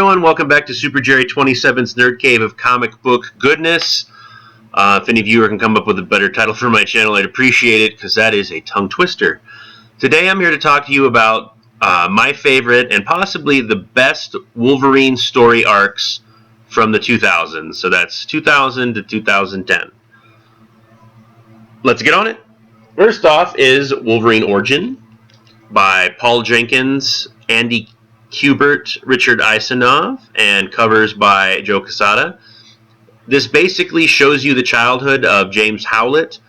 going? Welcome back to Super Jerry 27's Nerd Cave of comic book goodness. If any viewer can come up with a better title for my channel, I'd appreciate it, because that is a tongue twister. Today I'm here to talk to you about my favorite and possibly the best Wolverine story arcs from the 2000s. So that's 2000 to 2010. Let's get on it. First off is Wolverine Origin by Paul Jenkins, Andy Kubert, Richard Isanov, and covers by Joe Quesada. This basically shows you the childhood of James Howlett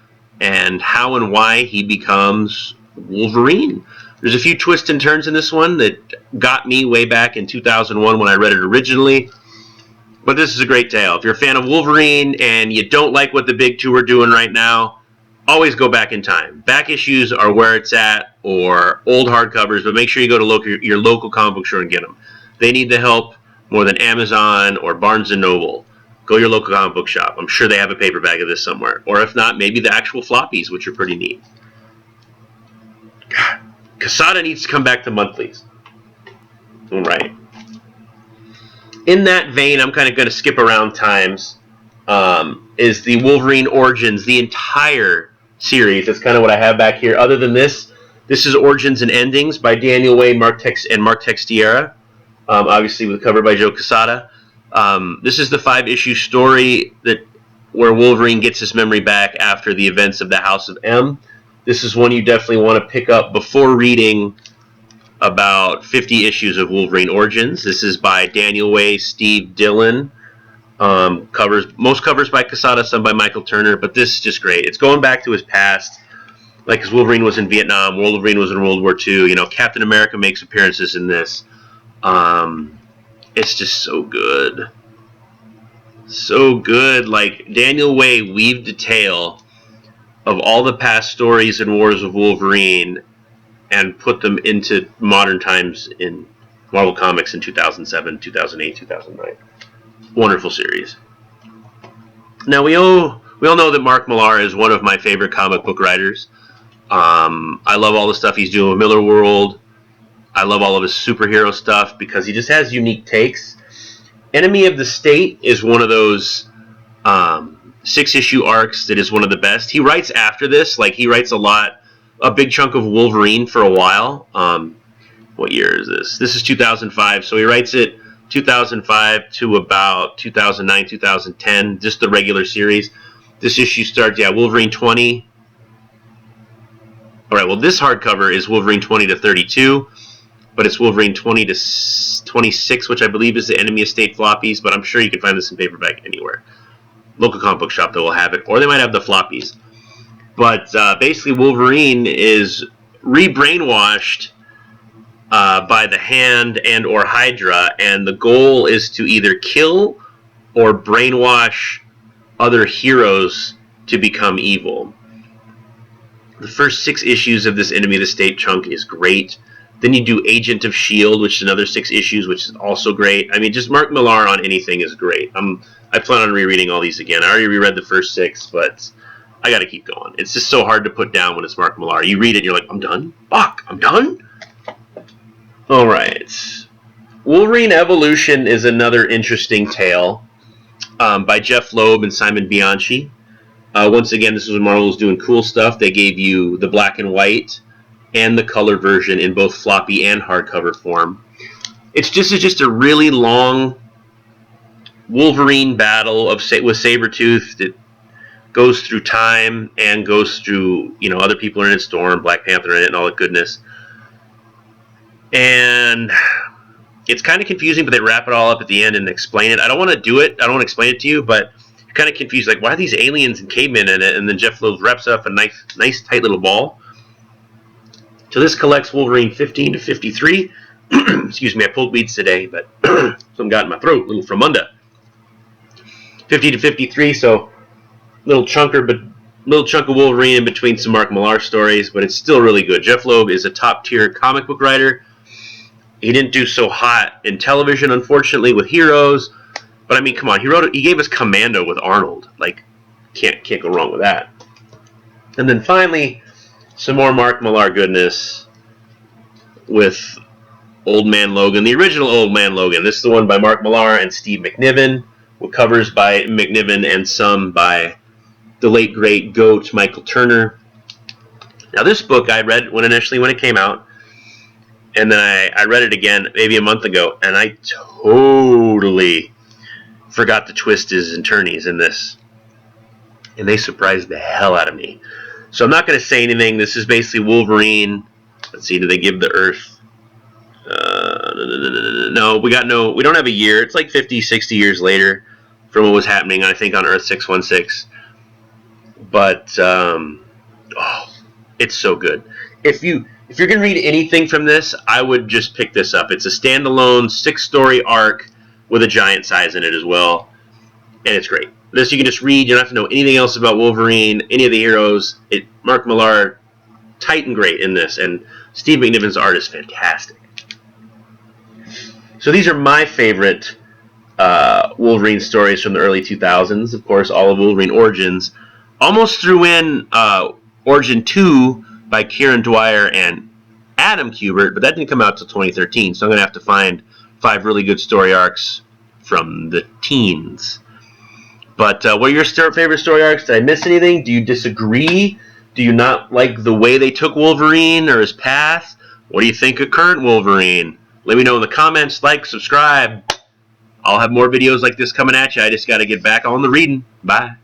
and how and why he becomes Wolverine. There's a few twists and turns in this one that got me way back in 2001 when I read it originally. But this is a great tale. If you're a fan of Wolverine and you don't like what the big two are doing right now, always go back in time. Back issues are where it's at, or old hardcovers, but make sure you go to your local comic book store and get them. They need the help more than Amazon or Barnes & Noble. Go to your local comic book shop. I'm sure they have a paperback of this somewhere. Or if not, maybe the actual floppies, which are pretty neat. God, Quesada needs to come back to monthlies. All right. In that vein, I'm kind of going to skip around times. Is the Wolverine Origins, the entire series. That's kind of what I have back here. Other than this is Origins and Endings by Daniel Way, Mark Texeira. Obviously with a cover by Joe Quesada. This is the 5-issue story where Wolverine gets his memory back after the events of the House of M. This is one you definitely want to pick up before reading about 50 issues of Wolverine Origins. This is by Daniel Way, Steve Dillon. Most covers by Quesada, some by Michael Turner, but this is just great. It's going back to his past, like his Wolverine was in Vietnam, Wolverine was in World War II. You know, Captain America makes appearances in this. It's just so good, so good. Like, Daniel Way weaved a tale of all the past stories and wars of Wolverine and put them into modern times in Marvel Comics in 2007, 2008, 2009. Wonderful series. Now we all know that Mark Millar is one of my favorite comic book writers. I love all the stuff he's doing with Miller World. I love all of his superhero stuff because he just has unique takes. Enemy of the State is one of those 6-issue arcs that is one of the best. He writes after this, like he writes a big chunk of Wolverine for a while. What year is this? This is 2005, so he writes it 2005 to about 2009, 2010, just the regular series. This issue starts, Wolverine 20. All right, well, this hardcover is Wolverine 20 to 32, but it's Wolverine 20 to 26, which I believe is the Enemy of State floppies, but I'm sure you can find this in paperback anywhere. Local comic book shop that will have it, or they might have the floppies. But basically, Wolverine is re-brainwashed by the Hand and or Hydra, and the goal is to either kill or brainwash other heroes to become evil. The first 6 issues of this Enemy of the State chunk is great. Then you do Agent of S.H.I.E.L.D., which is another 6 issues, which is also great. I mean, just Mark Millar on anything is great. I plan on rereading all these again. I already reread the first 6, but I gotta keep going. It's just so hard to put down when it's Mark Millar. You read it and you're like, I'm done? Fuck, I'm done? Alright. Wolverine Evolution is another interesting tale by Jeff Loeb and Simon Bianchi. Once again, this is when Marvel was doing cool stuff. They gave you the black and white and the color version in both floppy and hardcover form. It's just a really long Wolverine battle with Sabretooth that goes through time and goes through, other people are in it, Storm, Black Panther in it, and all that goodness. And it's kind of confusing, but they wrap it all up at the end and explain it. I don't want to do it. I don't want to explain it to you, but you're kind of confused. Like, why are these aliens and cavemen in it? And then Jeff Loeb wraps up a nice tight little ball. So this collects Wolverine 15 to 53. Excuse me, I pulled weeds today, but some got in my throat, little fromunda. 50 to 53, so little chunk of Wolverine in between some Mark Millar stories, but it's still really good. Jeff Loeb is a top-tier comic book writer. He didn't do so hot in television, unfortunately, with Heroes. But I mean, come on, he gave us Commando with Arnold. Like, can't go wrong with that. And then finally, some more Mark Millar goodness with Old Man Logan, the original Old Man Logan. This is the one by Mark Millar and Steve McNiven, with covers by McNiven and some by the late great GOAT Michael Turner. Now this book I read when it came out, and then I read it again maybe a month ago, and I totally forgot the twists and turnies in this, and they surprised the hell out of me. So I'm not going to say anything. This is basically Wolverine. Let's see, do they give the Earth? No, we don't have a year. It's like 50, 60 years later from what was happening, I think, on Earth 616. But it's so good. If you're gonna read anything from this, I would just pick this up. It's a standalone 6-story arc with a giant size in it as well, and it's great. This you can just read. You don't have to know anything else about Wolverine, any of the heroes. Mark Millar, tight and great in this, and Steve McNiven's art is fantastic. So these are my favorite Wolverine stories from the early 2000s. Of course, all of Wolverine Origins. Almost threw in Origin 2 by Kieran Dwyer and Adam Kubert, but that didn't come out till 2013, so I'm going to have to find 5 really good story arcs from the teens. But what are your favorite story arcs? Did I miss anything? Do you disagree? Do you not like the way they took Wolverine or his path? What do you think of current Wolverine? Let me know in the comments, like, subscribe. I'll have more videos like this coming at you. I just got to get back on the reading. Bye.